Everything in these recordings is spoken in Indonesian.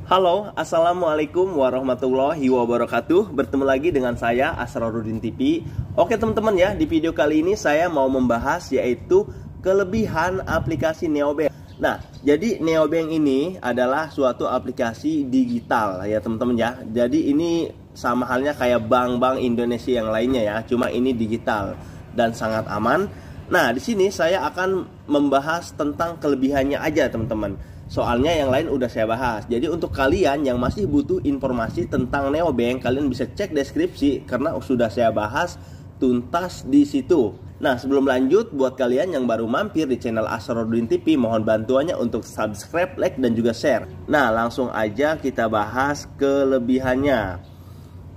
Halo, Assalamualaikum warahmatullahi wabarakatuh. Bertemu lagi dengan saya, Asrorudin TV. Oke teman-teman ya, di video kali ini saya mau membahas yaitu kelebihan aplikasi Neobank. Nah, jadi Neobank ini adalah suatu aplikasi digital ya teman-teman ya. Jadi ini sama halnya kayak bank-bank Indonesia yang lainnya ya, cuma ini digital dan sangat aman. Nah, di sini saya akan membahas tentang kelebihannya aja teman-teman. Soalnya yang lain udah saya bahas. Jadi untuk kalian yang masih butuh informasi tentang Neobank, kalian bisa cek deskripsi karena sudah saya bahas tuntas di situ. Nah, sebelum lanjut, buat kalian yang baru mampir di channel Asrorudin TV, mohon bantuannya untuk subscribe, like, dan juga share. Nah, langsung aja kita bahas kelebihannya.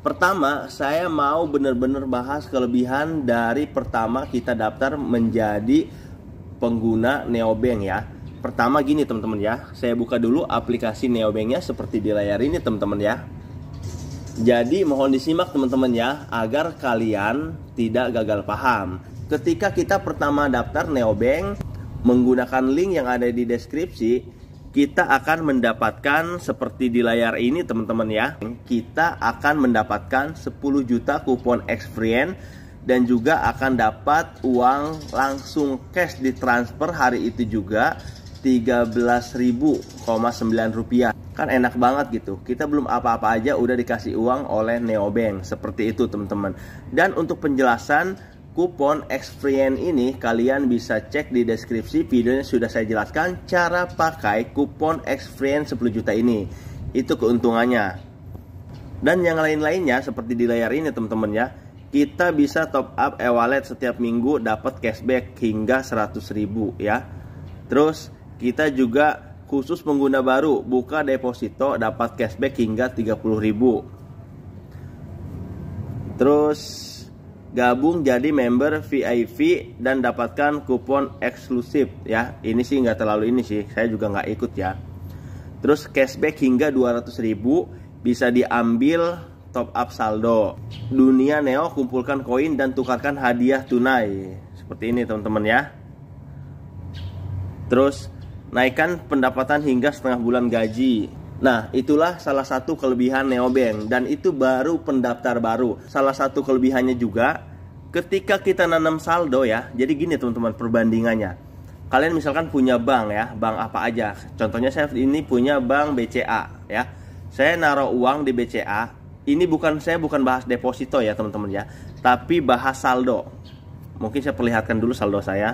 Pertama, saya mau bener-bener bahas kelebihan dari pertama kita daftar menjadi pengguna Neobank ya. Pertama gini teman-teman ya, saya buka dulu aplikasi Neobanknya seperti di layar ini teman-teman ya. Jadi mohon disimak teman-teman ya, agar kalian tidak gagal paham. Ketika kita pertama daftar Neobank, menggunakan link yang ada di deskripsi, kita akan mendapatkan seperti di layar ini teman-teman ya. Kita akan mendapatkan 10 juta kupon experience dan juga akan dapat uang langsung cash ditransfer hari itu juga 13.000,9 rupiah. Kan enak banget gitu. Kita belum apa-apa aja udah dikasih uang oleh Neobank. Seperti itu teman-teman. Dan untuk penjelasan kupon experience ini kalian bisa cek di deskripsi, videonya sudah saya jelaskan cara pakai kupon experience 10 juta ini. Itu keuntungannya. Dan yang lain-lainnya seperti di layar ini teman-teman ya. Kita bisa top up e-wallet setiap minggu dapat cashback hingga 100.000 ya. Terus kita juga khusus pengguna baru buka deposito dapat cashback hingga 30.000. Terus gabung jadi member VIP dan dapatkan kupon eksklusif ya. Ini sih nggak terlalu ini sih, saya juga nggak ikut ya. Terus cashback hingga 200.000 bisa diambil top up saldo. Dunia Neo, kumpulkan koin dan tukarkan hadiah tunai. Seperti ini teman-teman ya. Terus naikkan pendapatan hingga setengah bulan gaji. Nah, itulah salah satu kelebihan Neobank. Dan itu baru pendaftar baru. Salah satu kelebihannya juga ketika kita nanam saldo ya. Jadi gini teman-teman perbandingannya. Kalian misalkan punya bank ya, bank apa aja. Contohnya saya ini punya bank BCA ya. Saya naruh uang di BCA. Ini saya bukan bahas deposito ya teman-teman ya, tapi bahas saldo. Mungkin saya perlihatkan dulu saldo saya.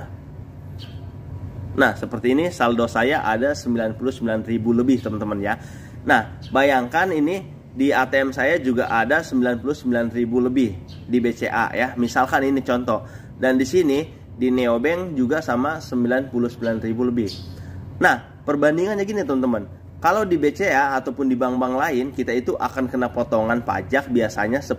Nah, seperti ini saldo saya ada 99.000 lebih teman-teman ya. Nah, bayangkan ini di ATM saya juga ada 99.000 lebih di BCA ya. Misalkan ini contoh. Dan di sini di Neobank juga sama 99.000 lebih. Nah, perbandingannya gini teman-teman. Kalau di BCA ataupun di bank-bank lain, kita itu akan kena potongan pajak biasanya 10.000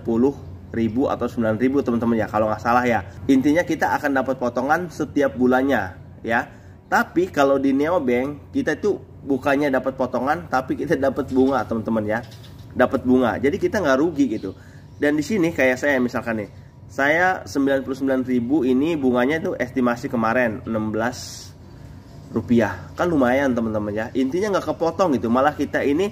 atau 9.000 teman-teman ya, kalau nggak salah ya. Intinya kita akan dapat potongan setiap bulannya ya. Tapi kalau di Neobank kita itu bukannya dapat potongan, tapi kita dapat bunga teman-teman ya, dapat bunga. Jadi kita nggak rugi gitu. Dan di sini kayak saya misalkan nih, saya 99.000 ini bunganya itu estimasi kemarin 16 rupiah, kan lumayan teman-teman ya. Intinya nggak kepotong gitu, malah kita ini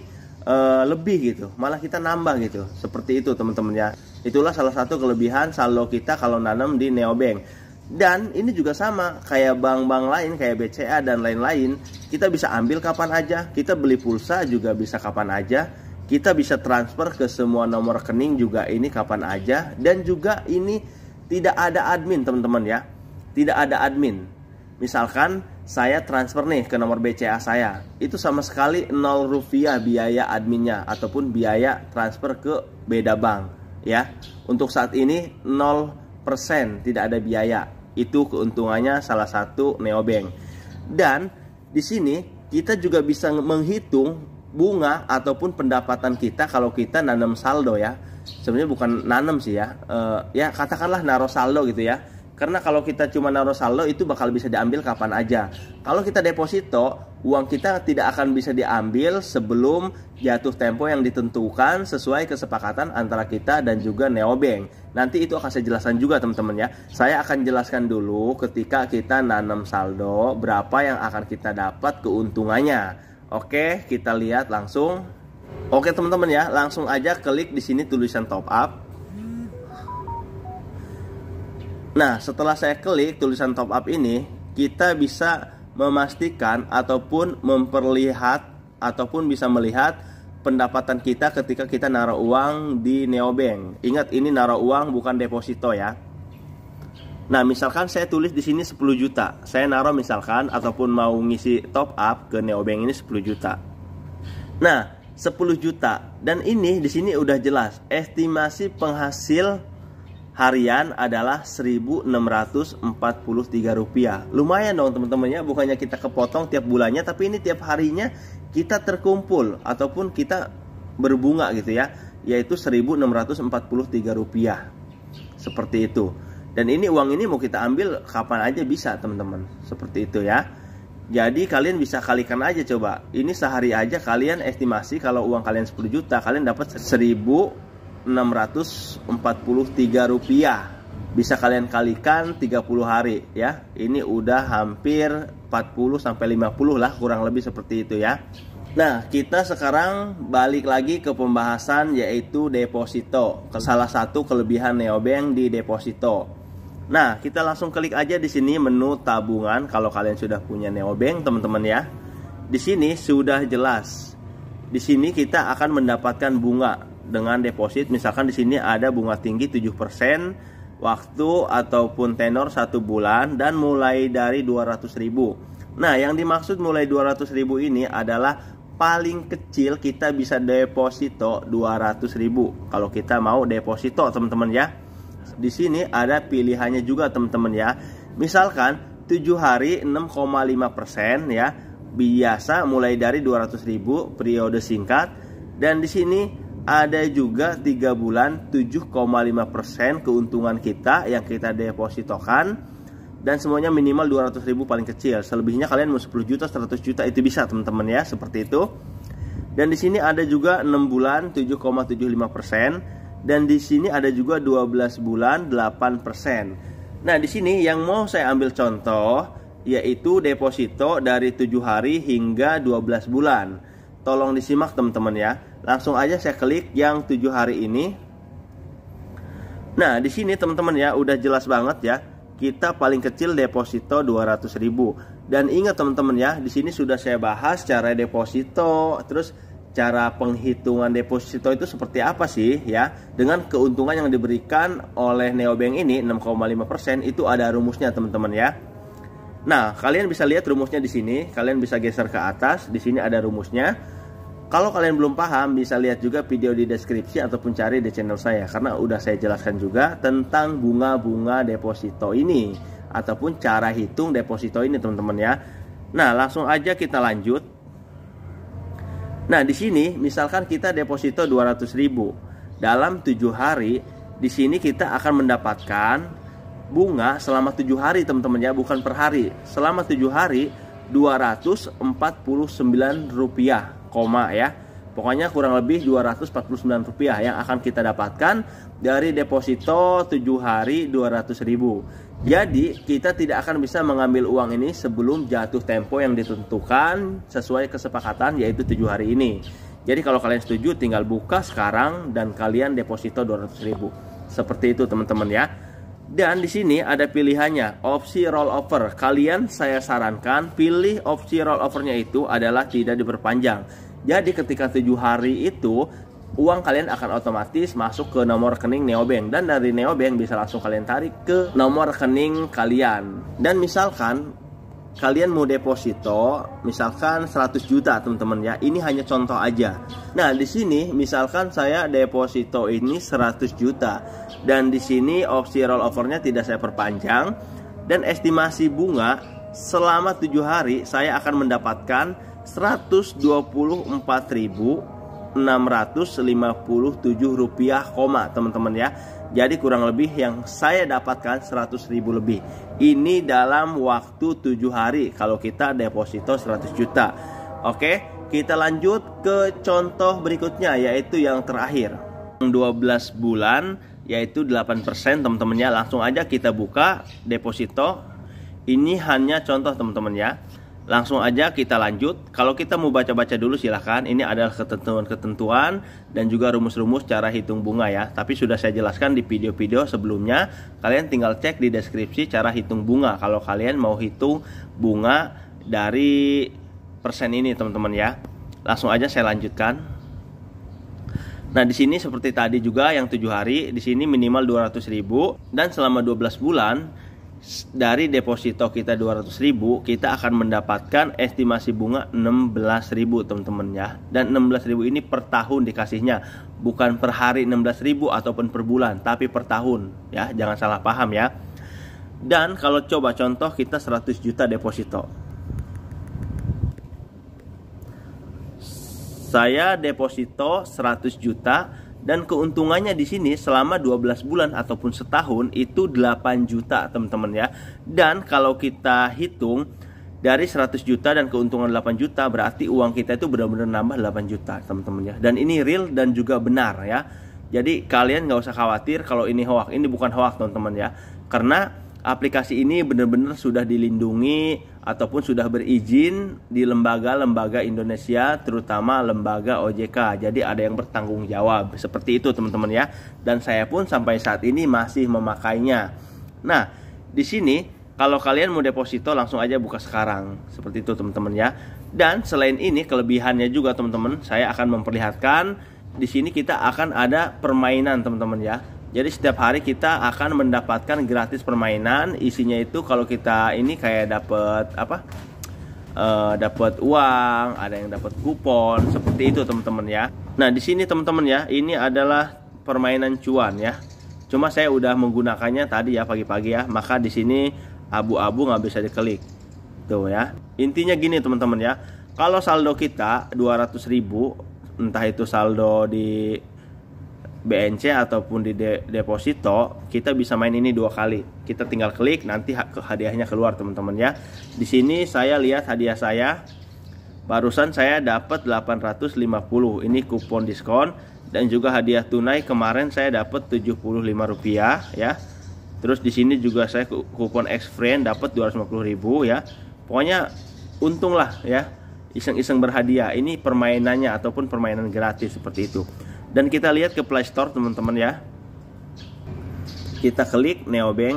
lebih gitu, malah kita nambah gitu. Seperti itu teman-teman ya. Itulah salah satu kelebihan saldo kita kalau nanam di Neobank. Dan ini juga sama kayak bank-bank lain kayak BCA dan lain-lain. Kita bisa ambil kapan aja. Kita beli pulsa juga bisa kapan aja. Kita bisa transfer ke semua nomor rekening juga ini kapan aja. Dan juga ini tidak ada admin teman-teman ya. Tidak ada admin. Misalkan saya transfer nih ke nomor BCA saya, itu sama sekali 0 rupiah biaya adminnya ataupun biaya transfer ke beda bank ya. Untuk saat ini 0%, tidak ada biaya. Itu keuntungannya salah satu Neobank. Dan di sini kita juga bisa menghitung bunga ataupun pendapatan kita kalau kita nanam saldo ya. Sebenarnya bukan nanam sih ya. Ya katakanlah naruh saldo gitu ya. Karena kalau kita cuma naruh saldo itu bakal bisa diambil kapan aja. Kalau kita deposito, uang kita tidak akan bisa diambil sebelum jatuh tempo yang ditentukan sesuai kesepakatan antara kita dan juga Neobank. Nanti itu akan saya jelaskan juga teman-teman ya. Saya akan jelaskan dulu ketika kita nanam saldo berapa yang akan kita dapat keuntungannya. Oke, kita lihat langsung. Oke teman-teman ya, langsung aja klik di sini tulisan top up. Nah, setelah saya klik tulisan top up ini, kita bisa memastikan ataupun bisa melihat pendapatan kita ketika kita naruh uang di neobank. Ingat, ini naruh uang bukan deposito ya. Nah, misalkan saya tulis di sini 10 juta. Saya naruh misalkan ataupun mau ngisi top up ke neobank ini 10 juta. Nah, 10 juta, dan ini di sini udah jelas estimasi penghasil harian adalah Rp1.643. Lumayan dong teman-teman ya, bukannya kita kepotong tiap bulannya, tapi ini tiap harinya kita terkumpul ataupun kita berbunga gitu ya, yaitu Rp1.643. Seperti itu. Dan ini uang ini mau kita ambil kapan aja bisa teman-teman. Seperti itu ya. Jadi kalian bisa kalikan aja coba. Ini sehari aja kalian estimasi kalau uang kalian 10 juta, kalian dapat Rp1.643. Bisa kalian kalikan 30 hari ya. Ini udah hampir 40 sampai 50 lah, kurang lebih seperti itu ya. Nah, kita sekarang balik lagi ke pembahasan yaitu deposito. Salah satu kelebihan neobank di deposito. Nah, kita langsung klik aja di sini menu tabungan kalau kalian sudah punya neobank, teman-teman ya. Di sini sudah jelas. Di sini kita akan mendapatkan bunga dengan deposit. Misalkan di sini ada bunga tinggi 7%, waktu ataupun tenor 1 bulan dan mulai dari 200.000. Nah, yang dimaksud mulai 200.000 ini adalah paling kecil kita bisa deposito 200.000 kalau kita mau deposito, teman-teman ya. Di sini ada pilihannya juga teman-teman ya. Misalkan 7 hari 6,5% ya. Biasa mulai dari 200.000 periode singkat, dan di sini ada juga 3 bulan 7,5% keuntungan kita yang kita depositokan, dan semuanya minimal 200.000 paling kecil. Selebihnya kalian mau 10 juta, 100 juta itu bisa teman-teman ya, seperti itu. Dan di sini ada juga 6 bulan 7,75%. Dan di sini ada juga 12 bulan 8%. Nah, di sini yang mau saya ambil contoh yaitu deposito dari 7 hari hingga 12 bulan. Tolong disimak teman-teman ya. Langsung aja saya klik yang 7 hari ini. Nah, di sini teman-teman ya udah jelas banget ya. Kita paling kecil deposito 200.000. Dan ingat teman-teman ya, di sini sudah saya bahas cara deposito, terus cara penghitungan deposito itu seperti apa sih ya. Dengan keuntungan yang diberikan oleh neobank ini 6,5% itu ada rumusnya teman-teman ya. Nah, kalian bisa lihat rumusnya di sini. Kalian bisa geser ke atas. Di sini ada rumusnya. Kalau kalian belum paham, bisa lihat juga video di deskripsi ataupun cari di channel saya, karena udah saya jelaskan juga tentang bunga-bunga deposito ini ataupun cara hitung deposito ini teman-teman ya. Nah, langsung aja kita lanjut. Nah, di sini misalkan kita deposito 200.000 dalam 7 hari, di sini kita akan mendapatkan bunga selama 7 hari teman-teman ya, bukan per hari. Selama 7 hari Rp249, ya. Pokoknya kurang lebih Rp249 yang akan kita dapatkan dari deposito 7 hari 200.000. Jadi kita tidak akan bisa mengambil uang ini sebelum jatuh tempo yang ditentukan sesuai kesepakatan, yaitu 7 hari ini. Jadi kalau kalian setuju tinggal buka sekarang dan kalian deposito 200.000. Seperti itu teman-teman ya. Dan di sini ada pilihannya, opsi rollover. Kalian saya sarankan pilih opsi rollovernya, itu adalah tidak diperpanjang. Jadi ketika 7 hari itu uang kalian akan otomatis masuk ke nomor rekening neobank, dan dari neobank bisa langsung kalian tarik ke nomor rekening kalian. Dan misalkan kalian mau deposito misalkan 100 juta teman-teman ya, ini hanya contoh aja. Nah, di sini misalkan saya deposito ini 100 juta dan di sini opsi rollovernya tidak saya perpanjang, dan estimasi bunga selama 7 hari saya akan mendapatkan Rp124.657, teman-teman ya. Jadi kurang lebih yang saya dapatkan 100.000 lebih. Ini dalam waktu 7 hari kalau kita deposito 100 juta. Oke, kita lanjut ke contoh berikutnya, yaitu yang terakhir 12 bulan, yaitu 8%, teman-teman ya. Langsung aja kita buka deposito. Ini hanya contoh teman-teman ya. Langsung aja kita lanjut. Kalau kita mau baca-baca dulu silahkan. Ini adalah ketentuan-ketentuan dan juga rumus-rumus cara hitung bunga ya. Tapi sudah saya jelaskan di video-video sebelumnya. Kalian tinggal cek di deskripsi cara hitung bunga kalau kalian mau hitung bunga dari persen ini teman-teman ya. Langsung aja saya lanjutkan. Nah, di sini seperti tadi juga yang 7 hari, di sini minimal 200.000 dan selama 12 bulan dari deposito kita 200.000, kita akan mendapatkan estimasi bunga 16.000 teman-teman ya. Dan 16.000 ini per tahun dikasihnya, bukan per hari 16.000 ataupun per bulan, tapi per tahun ya. Jangan salah paham ya. Dan kalau coba contoh kita 100 juta deposito. Saya deposito 100 juta dan keuntungannya di sini selama 12 bulan ataupun setahun itu 8 juta teman-teman ya. Dan kalau kita hitung dari 100 juta dan keuntungan 8 juta berarti uang kita itu benar-benar nambah 8 juta teman-teman ya. Dan ini real dan juga benar ya. Jadi kalian nggak usah khawatir kalau ini hoax. Ini bukan hoax teman-teman ya. Karena aplikasi ini benar-benar sudah dilindungi ataupun sudah berizin di lembaga-lembaga Indonesia, terutama lembaga OJK. Jadi ada yang bertanggung jawab. Seperti itu teman-teman ya. Dan saya pun sampai saat ini masih memakainya. Nah, di sini kalau kalian mau deposito langsung aja buka sekarang. Seperti itu teman-teman ya. Dan selain ini kelebihannya juga teman-teman, saya akan memperlihatkan di sini kita akan ada permainan teman-teman ya. Jadi setiap hari kita akan mendapatkan gratis permainan. Isinya itu kalau kita ini kayak dapat apa? Dapat uang, ada yang dapat kupon, seperti itu teman-teman ya. Nah, di sini teman-teman ya, ini adalah permainan cuan ya. Cuma saya udah menggunakannya tadi ya pagi-pagi ya. Maka di sini abu-abu nggak bisa diklik. Tuh ya. Intinya gini teman-teman ya. Kalau saldo kita 200.000, entah itu saldo di BNC ataupun di deposito, kita bisa main ini 2 kali. Kita tinggal klik, nanti hadiahnya keluar teman-teman ya. Di sini saya lihat hadiah saya. Barusan saya dapat 850. Ini kupon diskon dan juga hadiah tunai kemarin saya dapat Rp75 ya. Terus di sini juga saya kupon X-Friend dapat 250.000 ya. Pokoknya untung lah ya. Iseng-iseng berhadiah. Ini permainannya ataupun permainan gratis seperti itu. Dan kita lihat ke Play Store teman-teman ya. Kita klik Neobank.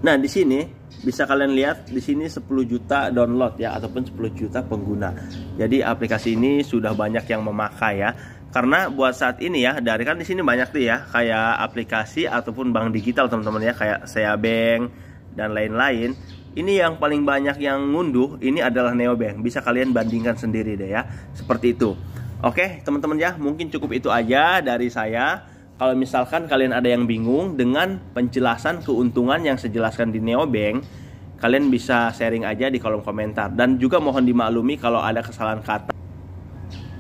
Nah, di sini bisa kalian lihat di sini 10 juta download ya ataupun 10 juta pengguna. Jadi aplikasi ini sudah banyak yang memakai ya. Karena buat saat ini ya, dari kan di sini banyak tuh ya kayak aplikasi ataupun bank digital teman-teman ya, kayak Sea Bank dan lain-lain. Ini yang paling banyak yang ngunduh ini adalah Neobank. Bisa kalian bandingkan sendiri deh ya. Seperti itu. Oke teman-teman ya, mungkin cukup itu aja dari saya. Kalau misalkan kalian ada yang bingung dengan penjelasan keuntungan yang saya jelaskan di Neobank, kalian bisa sharing aja di kolom komentar. Dan juga mohon dimaklumi kalau ada kesalahan kata.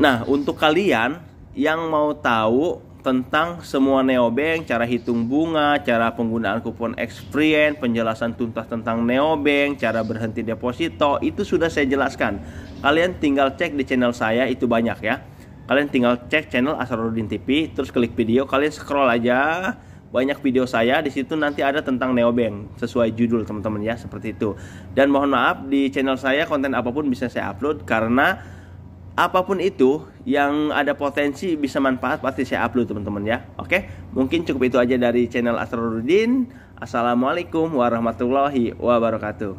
Nah, untuk kalian yang mau tahu tentang semua Neobank, cara hitung bunga, cara penggunaan kupon X-Friend, penjelasan tuntas tentang Neobank, cara berhenti deposito, itu sudah saya jelaskan. Kalian tinggal cek di channel saya, itu banyak ya. Kalian tinggal cek channel Asrorudin TV, terus klik video, kalian scroll aja, banyak video saya di situ nanti ada tentang Neobank sesuai judul teman-teman ya, seperti itu. Dan mohon maaf di channel saya konten apapun bisa saya upload karena apapun itu yang ada potensi bisa manfaat pasti saya upload teman-teman ya. Oke, mungkin cukup itu aja dari channel Asrorudin. Assalamualaikum warahmatullahi wabarakatuh.